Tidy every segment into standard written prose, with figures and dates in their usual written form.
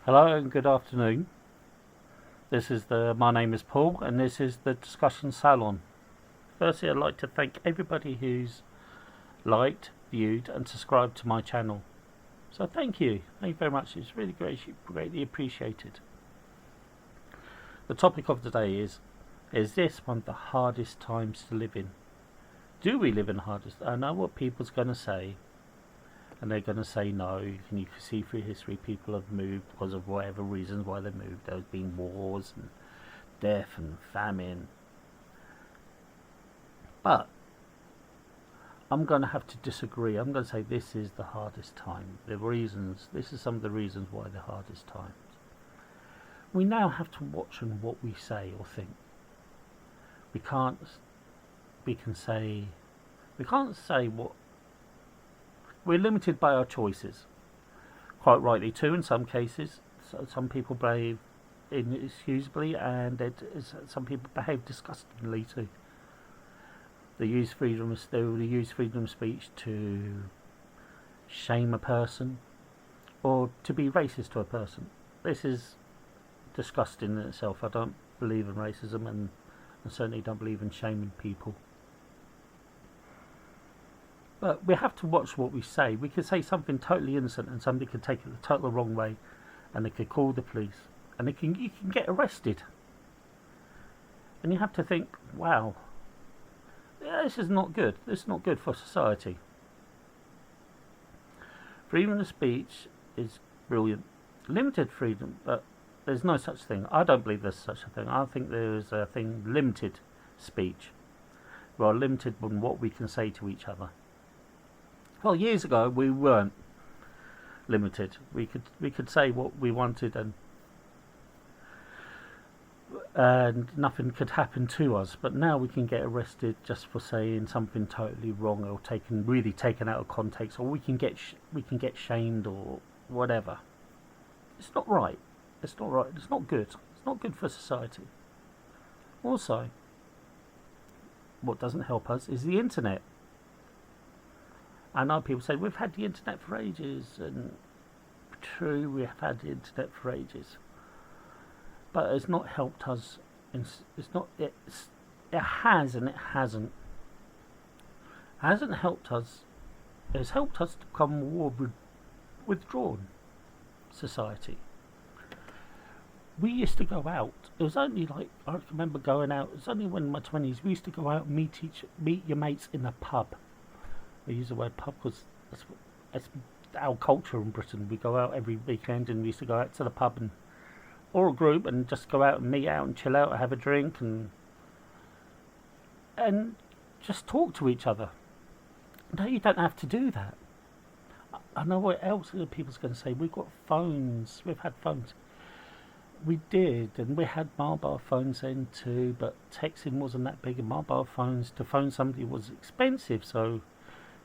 Hello and good afternoon. My name is Paul, and this is the discussion salon. Firstly, I'd like to thank everybody who's liked, viewed, and subscribed to my channel. So thank you very much. It's really greatly appreciated. The topic of today is this one of the hardest times to live in? Do we live in the hardest? I know what people's going to say, and they're going to say no. And you can see through history people have moved because of whatever reasons why they moved. There's been wars and death and famine. But I'm going to have to disagree. I'm going to say this is the hardest time. This is some of the reasons why the hardest times. We now have to watch on what we say or think. We can't say what. We're limited by our choices. Quite rightly too in some cases. Some people behave inexcusably, and some people behave disgustingly too. They use freedom of speech to shame a person or to be racist to a person. This is disgusting in itself. I don't believe in racism, and I certainly don't believe in shaming people. But we have to watch what we say. We could say something totally innocent and somebody could take it the total wrong way, and they could call the police, and you can get arrested. And you have to think, wow, this is not good. This is not good for society. Freedom of speech is brilliant. Limited freedom, but there's no such thing. I don't believe there's such a thing. I think there is a thing, limited speech. We are limited on what we can say to each other. Well, years ago we weren't limited. We could say what we wanted, and nothing could happen to us. But now we can get arrested just for saying something totally wrong or taken out of context, or we can get shamed or whatever. It's not right. It's not right. It's not good. It's not good for society. Also, what doesn't help us is the internet. I know people say we've had the internet for ages, and true, we have had the internet for ages, but it's not helped us. It has and it hasn't. It hasn't helped us. It's helped us to become a more withdrawn society. We used to go out. It was only like, I remember going out. It was only when in my 20s we used to go out and meet your mates in a pub. I use the word pub because that's our culture in Britain. We go out every weekend, and we used to go out to the pub or a group and just go out and meet out and chill out and have a drink and just talk to each other. No, you don't have to do that. I know what else people's going to say. We've got phones. We've had phones. We did, and we had mobile phones then too, but texting wasn't that big, and mobile phones, to phone somebody was expensive, so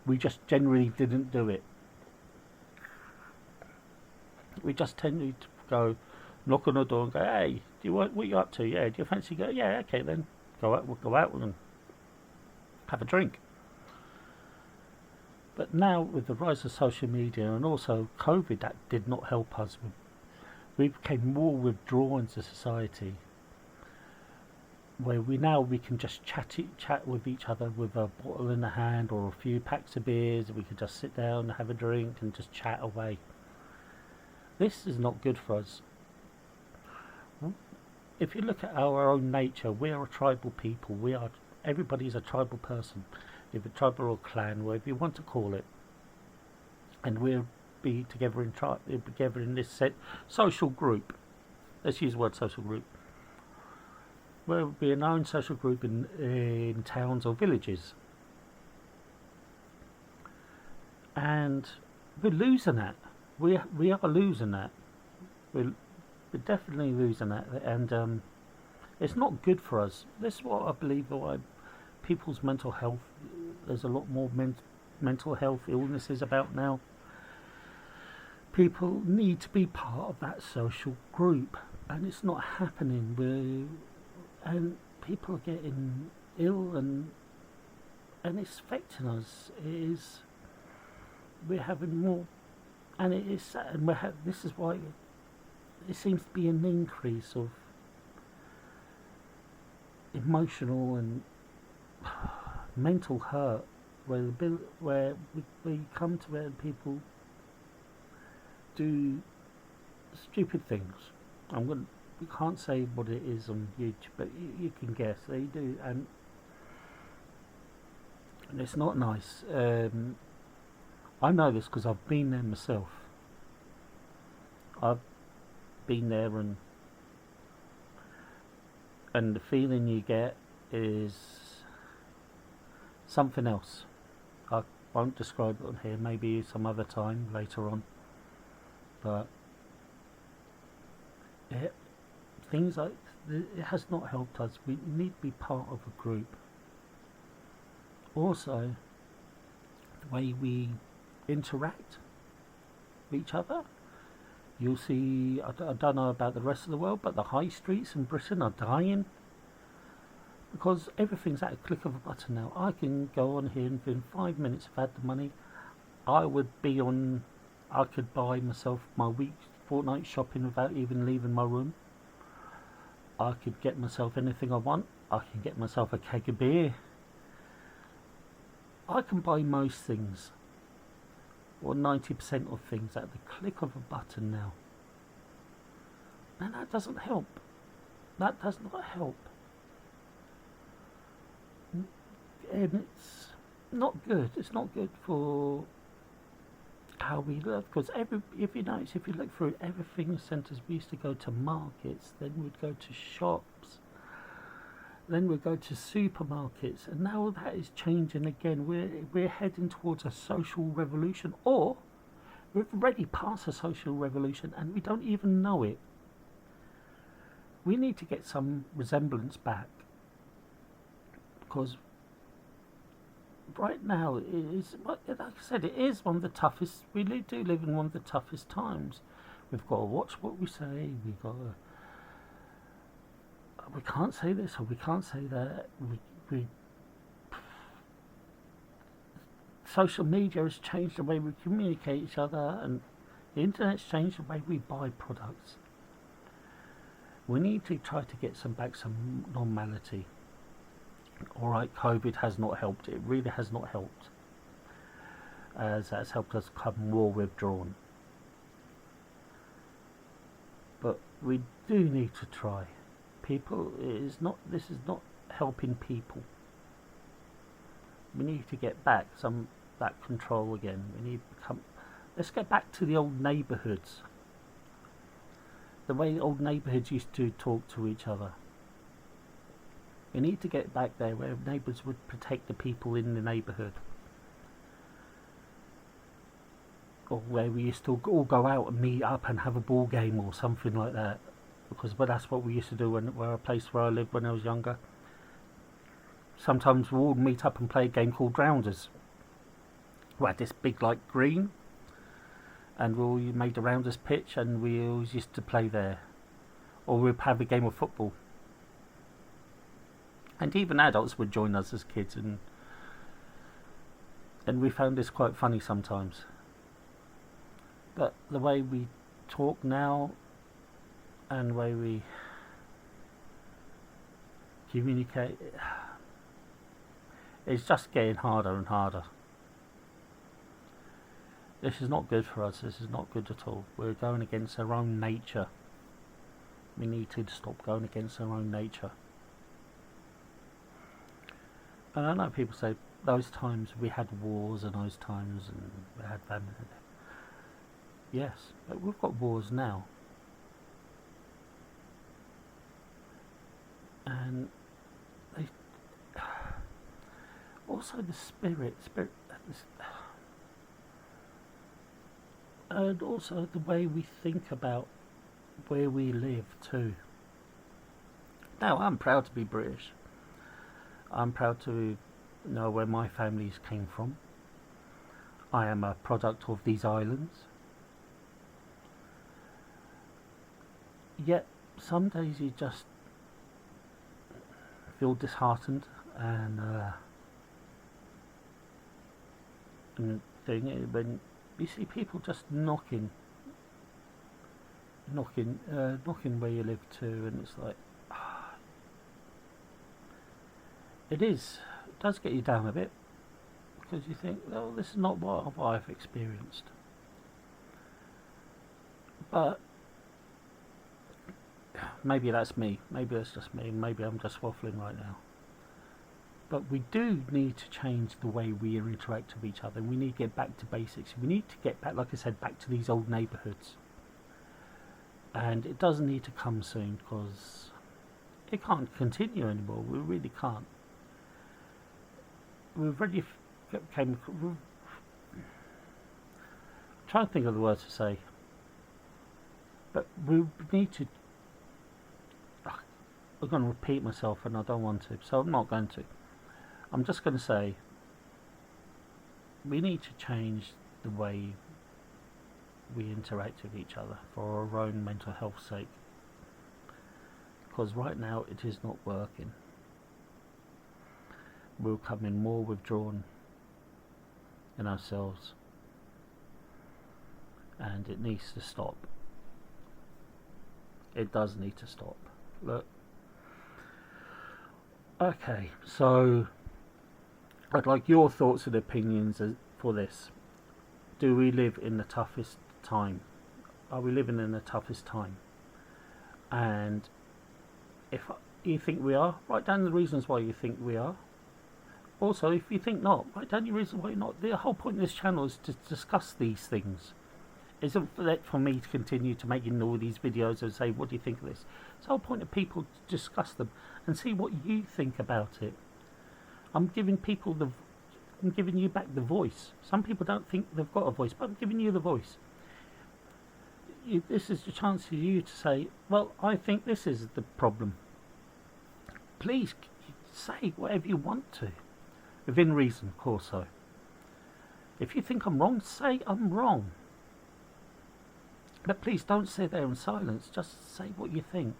we just generally didn't do it. We just tended to go knock on the door and go, hey, what are you up to? Yeah, do you fancy go? Yeah, okay then. We'll go out and have a drink. But now with the rise of social media and also COVID, that did not help us. We became more withdrawn to society, where we can just chat with each other with a bottle in the hand or a few packs of beers. We could just sit down and have a drink and just chat away. This is not good for us. If you look at our own nature, we are a tribal people. Everybody's a tribal person, if a tribal or clan, whatever you want to call it, and we'll be together in this social group. Let's use the word social group. We'll be in our own social group in towns or villages, and we're losing that. We are losing that. We're definitely losing that, and it's not good for us. This is what I believe why people's mental health. There's a lot more mental health illnesses about now. People need to be part of that social group, and it's not happening. And people are getting ill, and it's affecting us. We're having more, and it is sad. And this is why there seems to be an increase of emotional and mental hurt where we come to where people do stupid things. We can't say what it is on YouTube, but you can guess they do, and it's not nice. I know this because I've been there myself. I've been there, and the feeling you get is something else. I won't describe it on here, maybe some other time later on, but things like it has not helped us. We need to be part of a group. Also, the way we interact with each other. You'll see, I don't know about the rest of the world, but the high streets in Britain are dying because everything's at a click of a button now. I can go on here and within 5 minutes, if I had the money, I could buy myself my fortnight shopping without even leaving my room. I could get myself anything I want. I can get myself a keg of beer. I can buy most things, or 90% of things, at the click of a button now. And that doesn't help. That does not help. And it's not good. It's not good for how we live. Because if you notice, if you look through everything centres, we used to go to markets, then we'd go to shops, then we'd go to supermarkets, and now that is changing again. We're heading towards a social revolution, or we've already passed a social revolution and we don't even know it. We need to get some resemblance back, because right now it is, like I said, it is one of the toughest. We do live in one of the toughest times. We've got to watch what we say. We can't say this or we can't say that. Social media has changed the way we communicate each other, and the internet's changed the way we buy products. We need to try to get some normality. Alright, COVID has not helped. It really has not helped, as that's helped us become more withdrawn. But we do need to try. This is not helping people. We need to get back that control again. Let's get back to the old neighbourhoods. The way old neighbourhoods used to talk to each other. We need to get back there where neighbours would protect the people in the neighbourhood. Or where we used to all go out and meet up and have a ball game or something like that. But that's what we used to do where a place where I lived when I was younger. Sometimes we all meet up and play a game called Rounders. We had this big green, and we all made a Rounders pitch, and we always used to play there. Or we'd have a game of football. And even adults would join us as kids, and we found this quite funny sometimes. But the way we talk now, and the way we communicate, it's just getting harder and harder. This is not good for us. This is not good at all. We're going against our own nature. We need to stop going against our own nature. And I know people say those times we had wars, and those times and we had famine. Yes, but we've got wars now. And also the spirit, and also the way we think about where we live too. Now, I'm proud to be British. I'm proud to know where my families came from. I am a product of these islands. Yet some days you just feel disheartened and doing it when you see people just knocking knocking where you live too, and it's like it does get you down a bit, because you think, well, this is not what I've experienced. But maybe that's me, maybe that's just me, maybe I'm just waffling right now. But we do need to change the way we interact with each other. We need to get back to basics. We need to get back, like I said, back to these old neighbourhoods. And it doesn't need to come soon, because it can't continue anymore. We really can't. We've already trying to think of the words to say. But we need to. I'm going to repeat myself, and I don't want to, so I'm not going to. I'm just going to say we need to change the way we interact with each other for our own mental health's sake, because right now it is not working. We're becoming more withdrawn in ourselves, and it needs to stop. It does need to stop. Look, okay, so I'd like your thoughts and opinions for this. Do we live in the toughest time? Are we living in the toughest time? And if you think we are, write down the reasons why you think we are. Also, if you think not, write down your reasons why you're not. The whole point of this channel is to discuss these things. It isn't for me to continue to make all these videos and say, what do you think of this? It's the whole point of people to discuss them and see what you think about it. I'm giving you back the voice. Some people don't think they've got a voice, but I'm giving you the voice. This is the chance for you to say, well, I think this is the problem. Please say whatever you want to, within reason, of course. So if you think I'm wrong, say I'm wrong. But please don't sit there in silence. Just say what you think.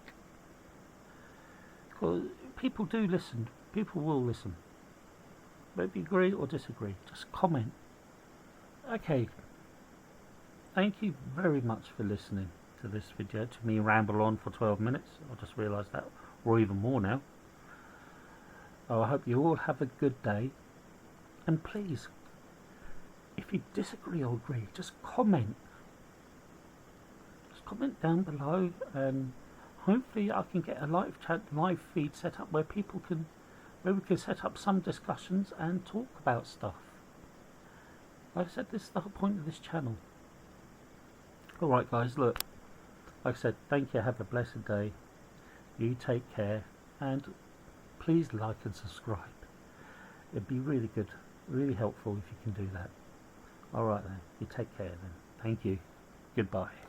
Because people do listen. People will listen. Whether you agree or disagree, just comment. Okay. Thank you very much for listening to this video, to me ramble on for 12 minutes. I just realised that, or even more now. Oh, I hope you all have a good day. And please, if you disagree or agree, just comment. Just comment down below, and hopefully I can get a live feed set up where we can set up some discussions and talk about stuff. Like I said, this is the whole point of this channel. Alright guys, look, like I said, thank you, have a blessed day, you take care, and please like and subscribe. It'd be really good, really helpful if you can do that. Alright then, you take care then. Thank you. Goodbye.